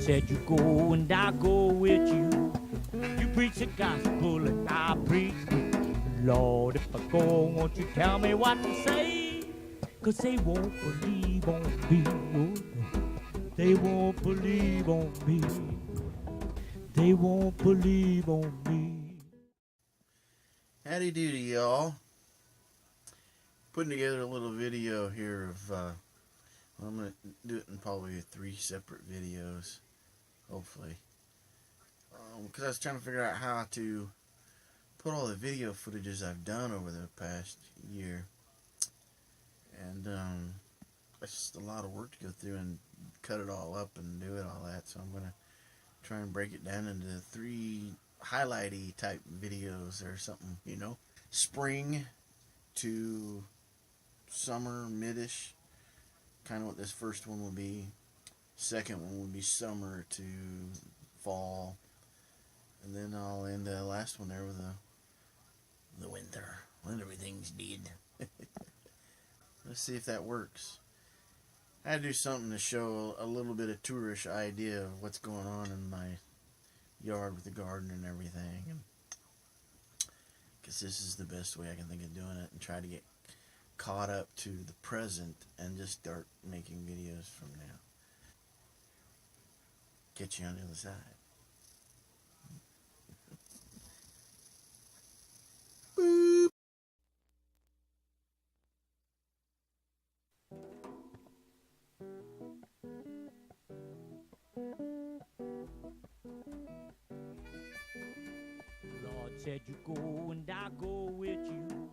said you go and I go with you. You preach the gospel and I preach with you. Lord, if I go, won't you tell me what to say? 'Cause they won't believe on me. Oh, no. They won't believe on me. They won't believe on me. Howdy doody, y'all. Putting together a little video here of, I'm going to do it in probably 3 separate videos, hopefully. Because I was trying to figure out how to put all the video footages I've done over the past year. And it's just a lot of work to go through and cut it all up and do it all that. So I'm going to try and break it down into 3 highlighty type videos or something, you know. Spring to summer, mid-ish, kind of what this first one will be. Second one will be summer to fall, and then I'll end the last one there with the winter, when everything's dead. Let's see if that works. I had to do something to show a little bit of tourish idea of what's going on in my yard with the garden and everything, because this is the best way I can think of doing it, and try to get caught up to the present and just start making videos from now. Catch you on the other side. Boop. Lord said you go and I go with you.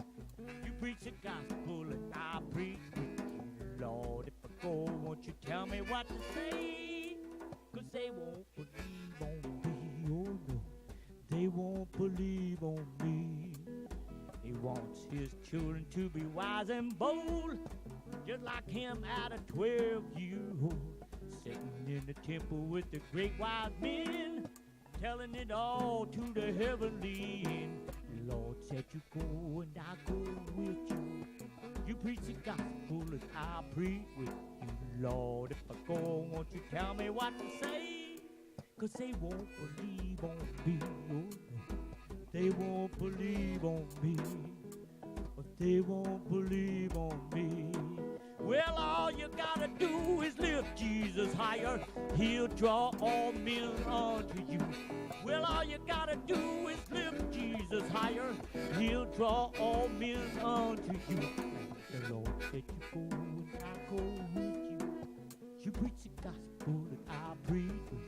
You preach the gospel and I preach with you. Lord, if I go, won't you tell me what to say? 'Cause they won't believe on me. Oh no, they won't believe on me. He wants his children to be wise and bold, just like him at a 12-year-old, sitting in the temple with the great wise men, telling it all to the heavenly end. The Lord said you go and I go with you. You preach the gospel and I preach with you. Lord, if I go, won't you tell me what to say? 'Cause they won't believe on me. Oh no, they won't believe on me. They won't believe on me. Well, all you gotta do is lift Jesus higher. He'll draw all men unto you. Well, all you gotta do is lift Jesus higher. He'll draw all men unto you. The Lord said you go and I go with you. You preach the gospel and I preach with you.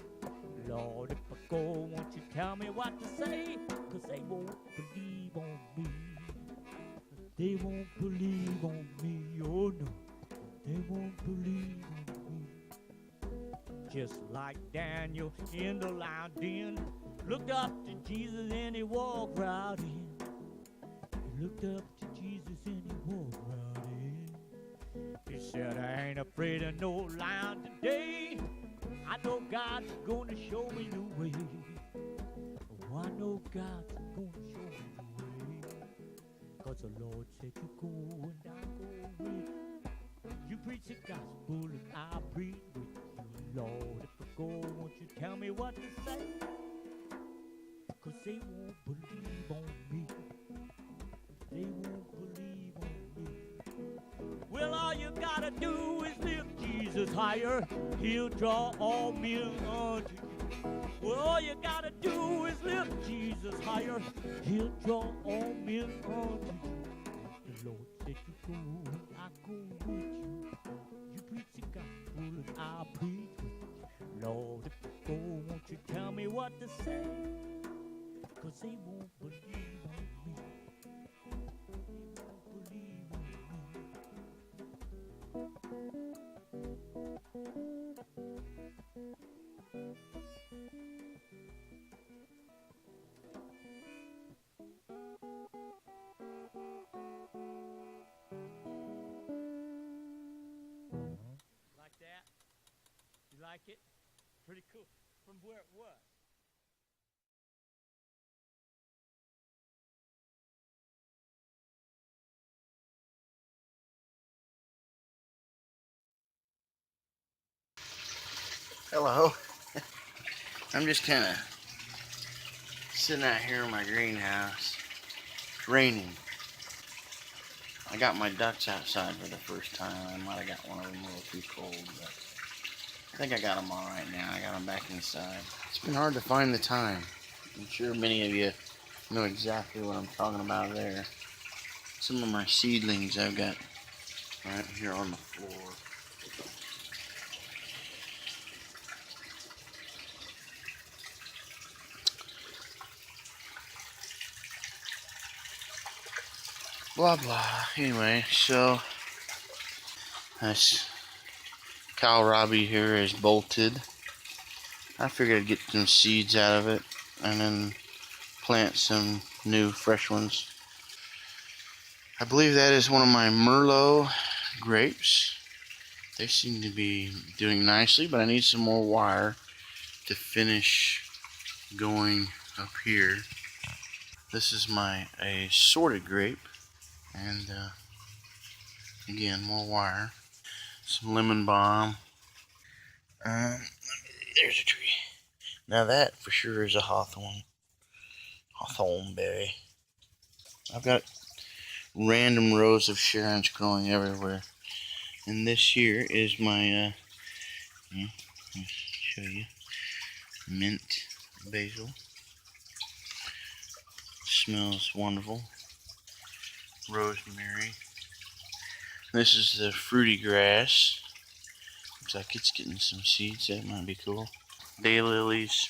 Lord, if I go, won't you tell me what to say? 'Cause they won't believe on me. They won't believe on me. Oh no, they won't believe on me. Just like Daniel in the lion den, looked up to Jesus and he walked right in. He looked up to Jesus and he walked right in. He said, I ain't afraid of no lion today. I know God's gonna show me the way. Oh, I know God's gonna show me the way. 'Cause the Lord said you go and I go with you. You preach the gospel and I preach with you. Lord, if I go, won't you tell me what to say? 'Cause they won't believe on me. They won't believe on me. Well, all you gotta do is lift Jesus higher. He'll draw all men unto you. Well, all you gotta do is lift Jesus higher. He'll draw all men unto you. The Lord said you go and I go with you. You preach the gospel and I preach with you. Lord, if I go, won't you tell me what to say? 'Cause they won't believe on me. They won't believe on me. Like that? You like it? Pretty cool. From where it was. Hello. I'm just kind of sitting out here in my greenhouse. It's raining. I got my ducks outside for the first time. I might have got one of them a little too cold, but I think I got them all right now. I got them back inside. It's been hard to find the time. I'm sure many of you know exactly what I'm talking about there. Some of my seedlings I've got right here on the floor. Blah blah. Anyway, so this kohlrabi here is bolted. I figured I'd get some seeds out of it and then plant some new fresh ones. I believe that is one of my Merlot grapes. They seem to be doing nicely, but I need some more wire to finish going up here. This is my assorted grape, and again, more wire. Some lemon balm. There's a tree. Now that for sure is a hawthorn berry. I've got random rows of Sharons growing everywhere. And this here is my, let me show you, mint basil. Smells wonderful. Rosemary. This is the fruity grass. Looks like it's getting some seeds. That might be cool. Daylilies.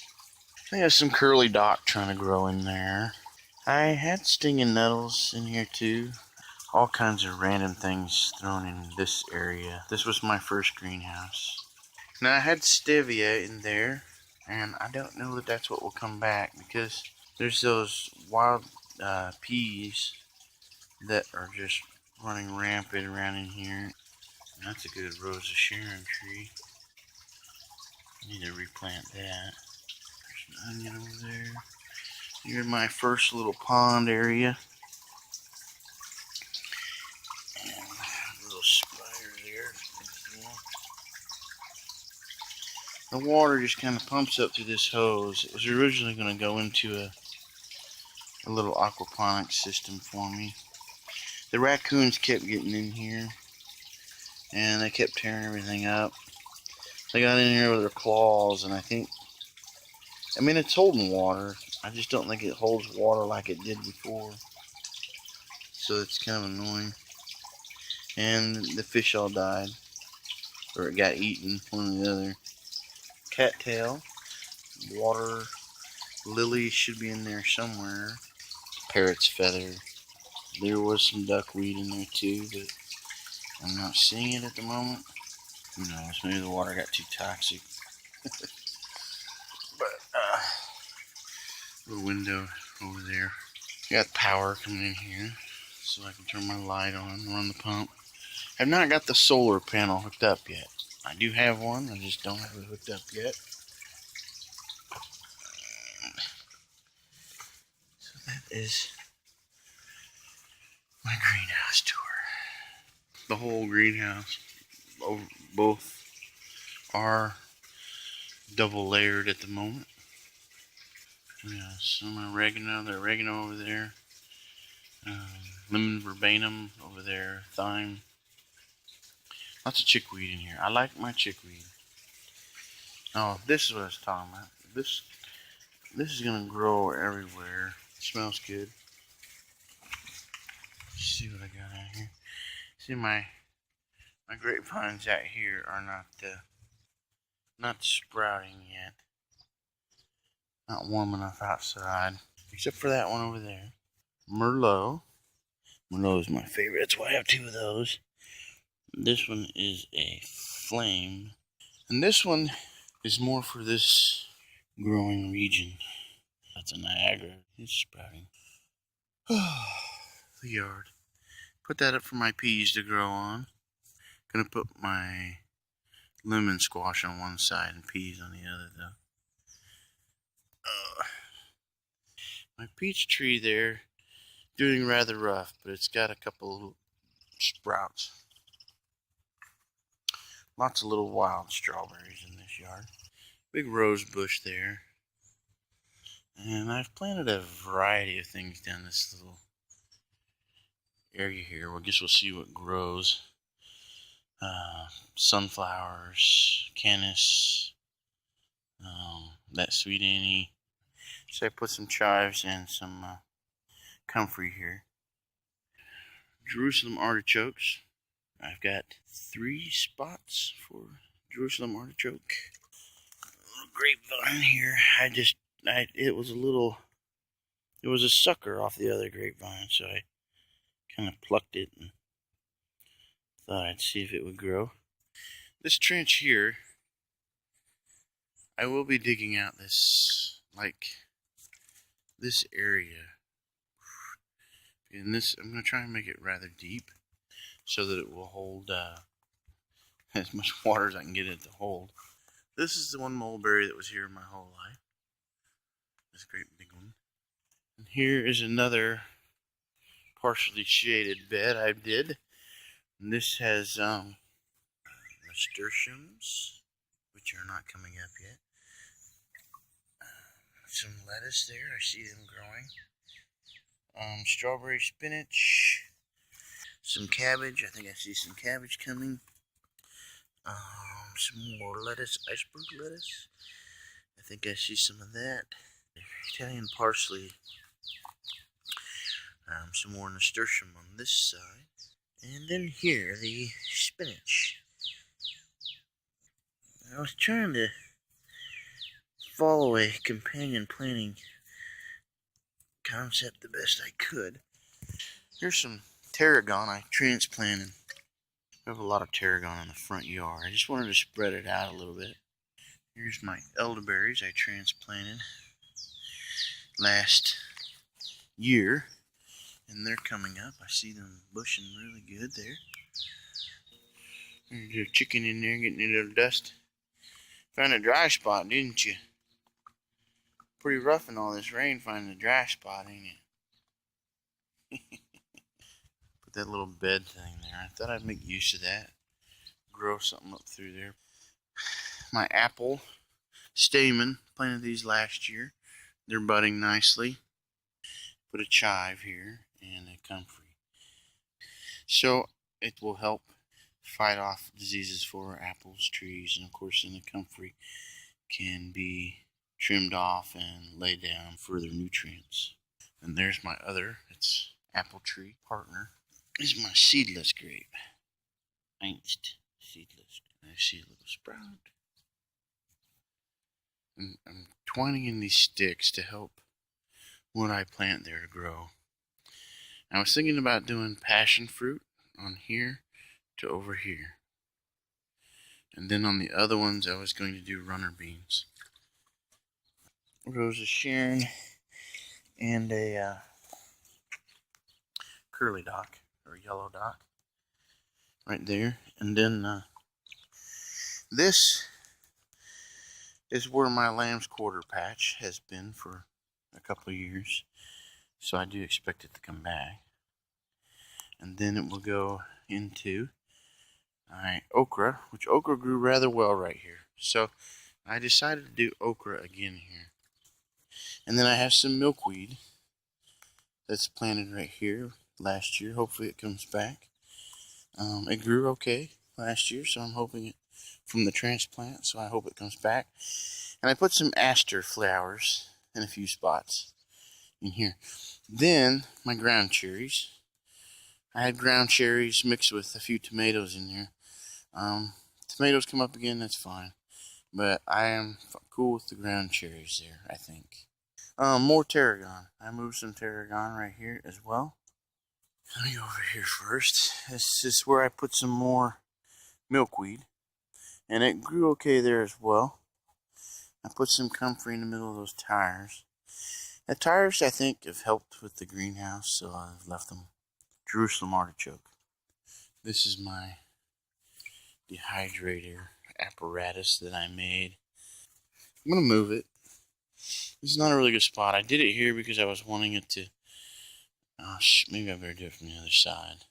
I have some curly dock trying to grow in there. I had stinging nettles in here too. All kinds of random things thrown in this area. This was my first greenhouse. Now I had stevia in there, and I don't know that that's what will come back because there's those wild peas that are just running rampant around in here. And that's a good Rose of Sharon tree. I need to replant that. There's an onion over there. Here's my first little pond area. And a little spider there. The water just kind of pumps up through this hose. It was originally going to go into a little aquaponics system for me. The raccoons kept getting in here, and they kept tearing everything up. They got in here with their claws, and I mean, it's holding water. I just don't think it holds water like it did before. So it's kind of annoying. And the fish all died, or it got eaten, one or the other. Cattail, water lily should be in there somewhere. Parrot's feather. There was some duckweed in there too, but I'm not seeing it at the moment. Who knows? Maybe the water got too toxic. But little window over there. Got power coming in here, so I can turn my light on and run the pump. I've not got the solar panel hooked up yet. I do have one, I just don't have it hooked up yet. So that is my greenhouse tour. The whole greenhouse, both are double layered at the moment. Yeah, some oregano, the oregano over there, lemon verbenum over there, thyme. Lots of chickweed in here. I like my chickweed. Oh, this is what I was talking about. This is gonna grow everywhere. It smells good. Let's see what I got out here. See my grapevines out here are not sprouting yet. Not warm enough outside, except for that one over there. Merlot. Merlot is my favorite. That's why I have two of those. This one is a flame, and this one is more for this growing region. That's a Niagara. It's sprouting. The yard. Put that up for my peas to grow on. Gonna put my lemon squash on one side and peas on the other though. My peach tree there, doing rather rough, but it's got a couple of sprouts. Lots of little wild strawberries in this yard. Big rose bush there. And I've planted a variety of things down this little area here. Well, I guess we'll see what grows. Sunflowers, canis, that sweet Annie. So I put some chives and some comfrey here. Jerusalem artichokes. I've got 3 spots for Jerusalem artichoke. A little grapevine here. It was a sucker off the other grapevine, so I kind of plucked it and thought I'd see if it would grow. This trench here, I will be digging out this area. And this, I'm going to try and make it rather deep so that it will hold as much water as I can get it to hold. This is the one mulberry that was here my whole life. This great big one. And here is another partially shaded bed I did. And this has nasturtiums, which are not coming up yet. Some lettuce there, I see them growing. Strawberry spinach. Some cabbage, I think I see some cabbage coming. Some more lettuce, iceberg lettuce. I think I see some of that. Italian parsley. Some more nasturtium on this side. And then here, the spinach. I was trying to follow a companion planting concept the best I could. Here's some tarragon I transplanted. I have a lot of tarragon in the front yard. I just wanted to spread it out a little bit. Here's my elderberries I transplanted last year. And they're coming up. I see them bushing really good there. There's a chicken in there getting a little dust. Found a dry spot, didn't you? Pretty rough in all this rain finding a dry spot, ain't it? Put that little bed thing there. I thought I'd make use of that. Grow something up through there. My apple stamen, planted these last year. They're budding nicely. Put a chive here and a comfrey. So it will help fight off diseases for apples, trees, and of course then the comfrey can be trimmed off and laid down further nutrients. And there's my other, it's apple tree partner. This is my seedless grape. Einst seedless. I see a little sprout. And I'm twining in these sticks to help what I plant there to grow. I was thinking about doing passion fruit on here to over here. And then on the other ones I was going to do runner beans. Rose of Sharon and a curly dock or yellow dock right there. And then this is where my lamb's quarter patch has been for a couple of years, so I do expect it to come back. And then it will go into okra, which okra grew rather well right here, so I decided to do okra again here. And then I have some milkweed that's planted right here last year. Hopefully it comes back. It grew okay last year, so I'm hoping it from the transplant, so I hope it comes back. And I put some aster flowers in a few spots in here. Then my ground cherries. I had ground cherries mixed with a few tomatoes in there. Tomatoes come up again, that's fine. But I am cool with the ground cherries there, I think. More tarragon. I moved some tarragon right here as well. Let me go over here first. This is where I put some more milkweed. And it grew okay there as well. I put some comfrey in the middle of those tires. The tires, I think, have helped with the greenhouse, so I've left them. Jerusalem artichoke. This is my dehydrator apparatus that I made. I'm going to move it. This is not a really good spot. I did it here because I was wanting it to... maybe I better do it from the other side.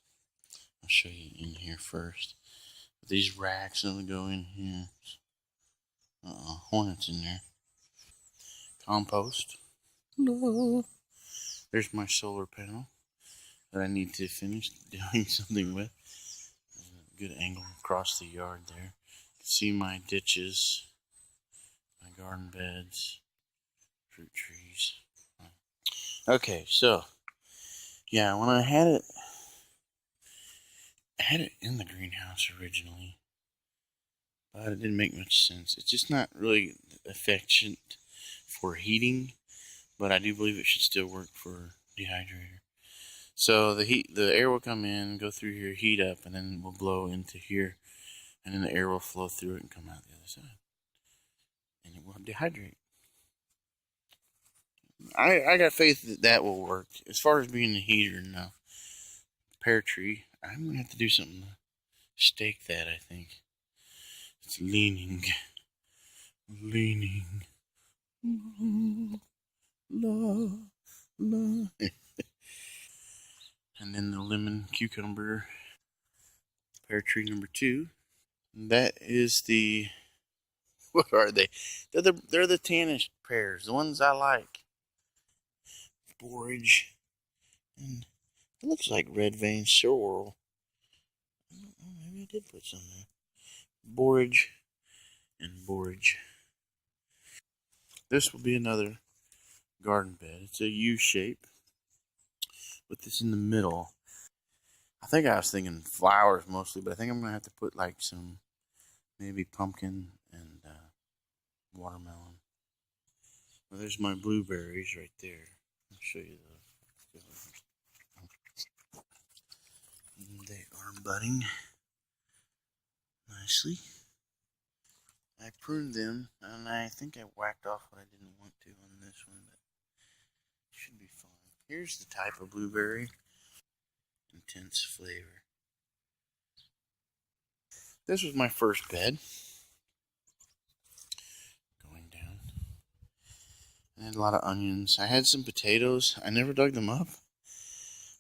I'll show you in here first. These racks that'll go in here. Hornets in there. Compost. love. There's my solar panel that I need to finish doing something with. Good angle across the yard there. See my ditches, my garden beds, fruit trees. Okay, so yeah, when I had it in the greenhouse originally, but it didn't make much sense. It's just not really efficient for heating, but I do believe it should still work for dehydrator. So the air will come in, go through here, heat up, and then will blow into here, and then the air will flow through it and come out the other side, and it will dehydrate. I got faith that that will work. As far as being a heater, no. Pear tree, I'm gonna have to do something to stake that. I think it's leaning, la, la. And then the lemon cucumber pear tree number 2. That is the, what are they? They're the tannish pears, the ones I like. Borage, and it looks like red vein sorrel. Maybe I did put some there. Borage and borage. This will be another garden bed. It's a U shape with this in the middle. I think I was thinking flowers mostly, but I think I'm gonna have to put like some maybe pumpkin and watermelon. Well, there's my blueberries right there. I'll show you those. They are budding nicely. I pruned them, and I think I whacked off what I didn't want to on this one, but it should be fine. Here's the type of blueberry. Intense flavor. This was my first bed. Going down. I had a lot of onions. I had some potatoes. I never dug them up.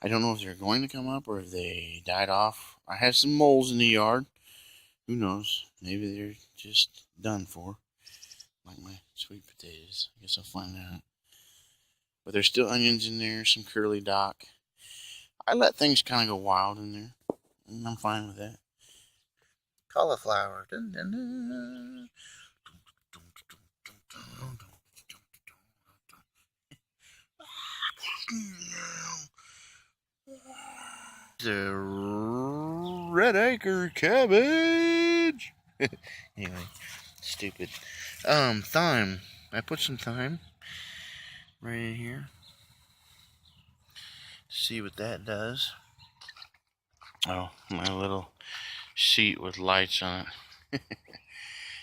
I don't know if they're going to come up or if they died off. I had some moles in the yard. Who knows? Maybe they're just done for. Like my sweet potatoes. I guess I'll find out. But there's still onions in there, some curly dock. I let things kind of go wild in there, and I'm fine with that. Cauliflower. Dun, dun, dun. The red acre cabbage. Anyway, stupid. Thyme. I put some thyme right in here. See what that does. Oh, my little seat with lights on it.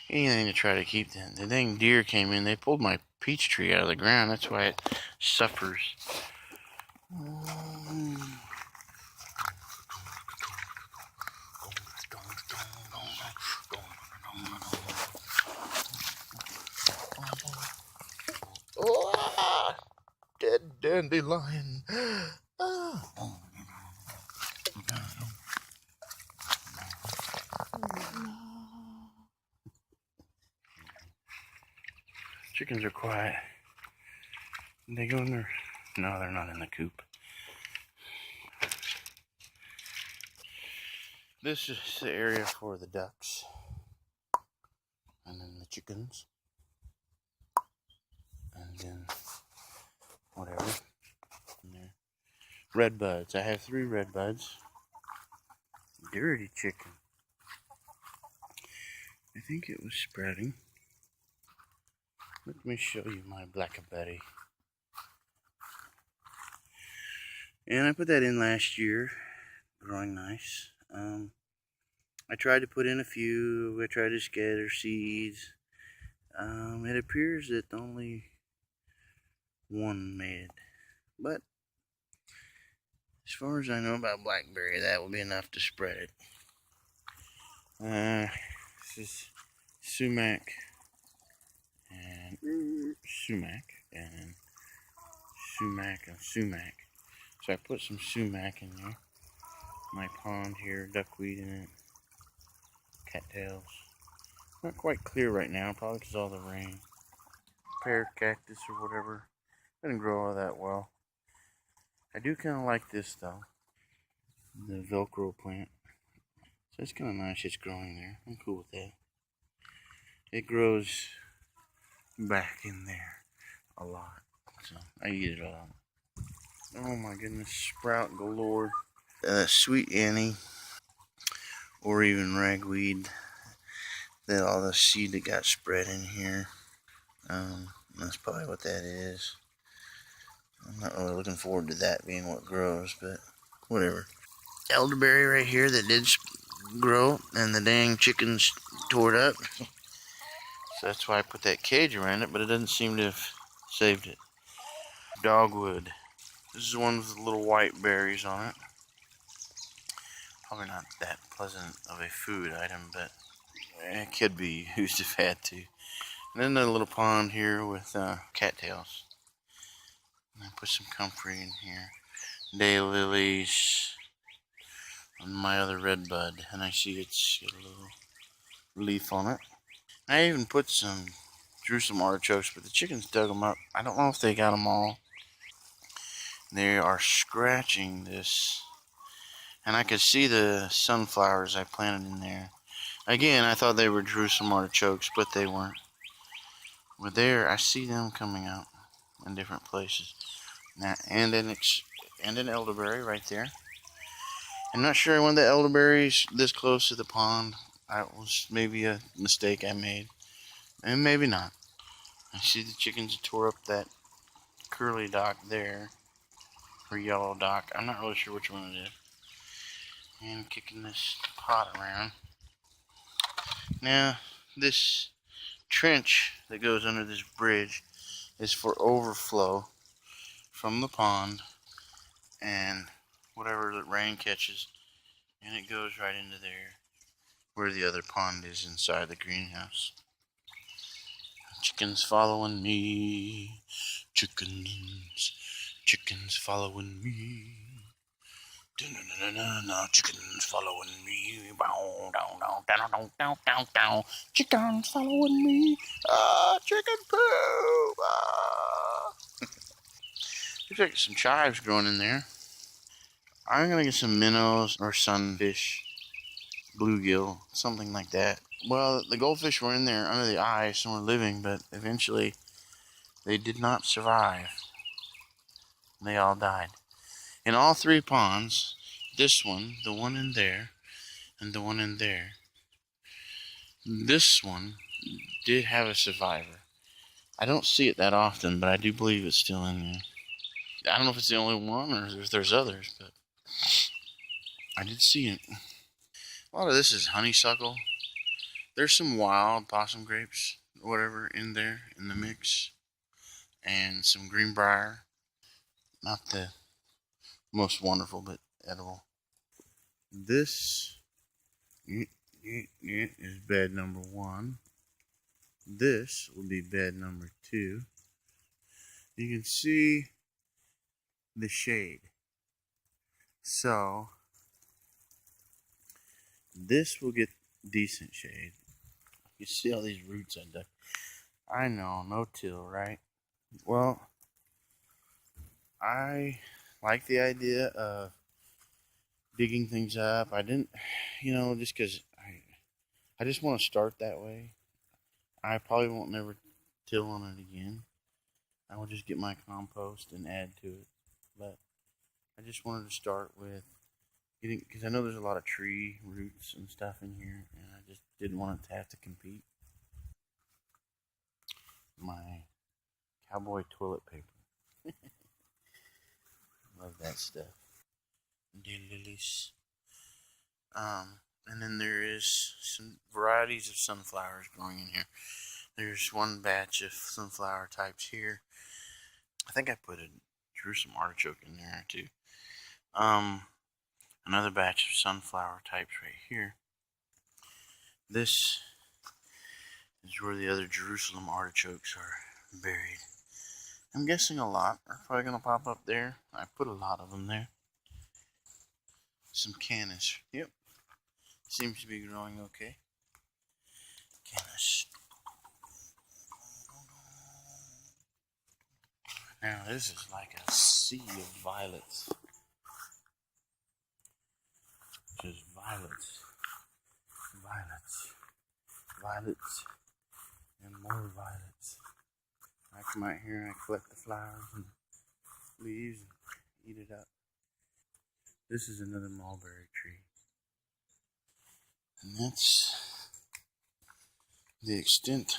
Anything to try to keep that. The dang deer came in. They pulled my peach tree out of the ground. That's why it suffers. Oh, dead dandelion. Chickens are quiet. They go in there. No, they're not in the coop. This is the area for the ducks. And then the chickens. And then whatever. And there. Red buds. I have 3 red buds. Dirty chicken. I think it was spreading. Let me show you my blackberry. And I put that in last year. Growing nice. I tried to put in a few. I tried to scatter seeds. It appears that only one made it. But as far as I know about blackberry, that will be enough to spread it. This is sumac and sumac and sumac and sumac. So I put some sumac in there. My pond here, duckweed in it, cattails. Not quite clear right now, probably because of all the rain. Pear cactus or whatever. Didn't grow all that well. I do kind of like this though, the Velcro plant. So it's kind of nice it's growing there. I'm cool with that. It grows back in there a lot. So I eat it all. Oh my goodness, sprout galore. Sweet Annie, or even ragweed. That all the seed that got spread in here. That's probably what that is. I'm not really looking forward to that being what grows, but whatever. Elderberry right here that did grow, and the dang chickens tore it up. So that's why I put that cage around it, but it doesn't seem to have saved it. Dogwood. This is one with the little white berries on it. Probably not that pleasant of a food item, but it could be used if had to. And then a little pond here with cattails. And I put some comfrey in here. Daylilies. And my other red bud. And I see it's got a little leaf on it. I even put some Jerusalem artichokes, but the chickens dug them up. I don't know if they got them all. They are scratching this. And I could see the sunflowers I planted in there. Again, I thought they were Jerusalem artichokes, but they weren't. But there, I see them coming out in different places. Now, and an elderberry right there. I'm not sure I wanted the elderberries this close to the pond. That was maybe a mistake I made. And maybe not. I see the chickens tore up that curly dock there. Or yellow dock. I'm not really sure which one it is. And kicking this pot around. Now, this trench that goes under this bridge is for overflow from the pond and whatever the rain catches, and it goes right into there where the other pond is inside the greenhouse. Chickens following me, chickens following me. No, chickens following me. Chickens following me. Chicken poop. Looks like some chives growing in there. I'm gonna get some minnows or sunfish, bluegill, something like that. Well, the goldfish were in there under the ice and were living, but eventually they did not survive. They all died. In all three ponds, this one, the one in there, and the one in there, this one did have a survivor. I don't see it that often, but I do believe it's still in there. I don't know if it's the only one or if there's others, but I did see it. A lot of this is honeysuckle. There's some wild possum grapes or whatever in there in the mix, and some greenbrier. Not the most wonderful, but edible. This is bed number 1. This will be bed number 2. You can see the shade. So this will get decent shade. You see all these roots I dug. I know, no till, right? Well, I like the idea of digging things up. I didn't, just because I just want to start that way. I probably won't never till on it again. I will just get my compost and add to it. But I just wanted to start with getting, because I know there's a lot of tree roots and stuff in here, and I just didn't want it to have to compete. My cowboy toilet paper. Love that stuff. Daylilies. And then there is some varieties of sunflowers growing in here. There's one batch of sunflower types here. I think I put a Jerusalem artichoke in there too. Another batch of sunflower types right here. This is where the other Jerusalem artichokes are buried. I'm guessing a lot are probably going to pop up there. I put a lot of them there. Some canis. Yep. Seems to be growing okay. Canis. Now this is like a sea of violets. Just violets, violets, violets, and more violets. I come out here and I collect the flowers and leaves and eat it up. This is another mulberry tree. And that's the extent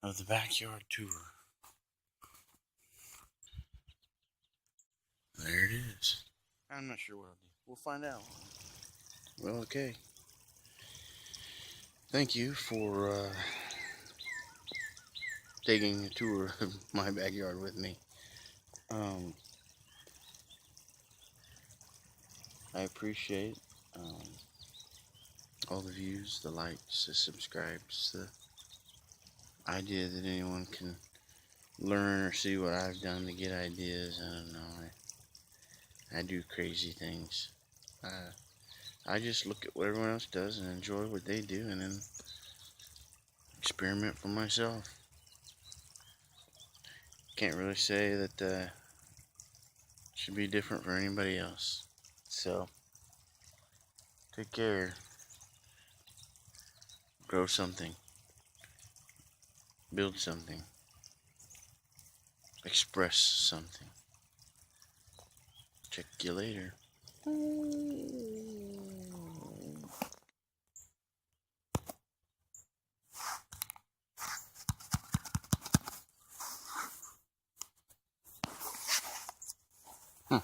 of the backyard tour. There it is. I'm not sure what I'll do. We'll find out. Well, okay. Thank you for taking a tour of my backyard with me. I appreciate all the views, the likes, the subscribes, the idea that anyone can learn or see what I've done to get ideas. I don't know. I do crazy things. I just look at what everyone else does and enjoy what they do and then experiment for myself. Can't really say that it should be different for anybody else. So, take care. Grow something. Build something. Express something. Check you later. Huh.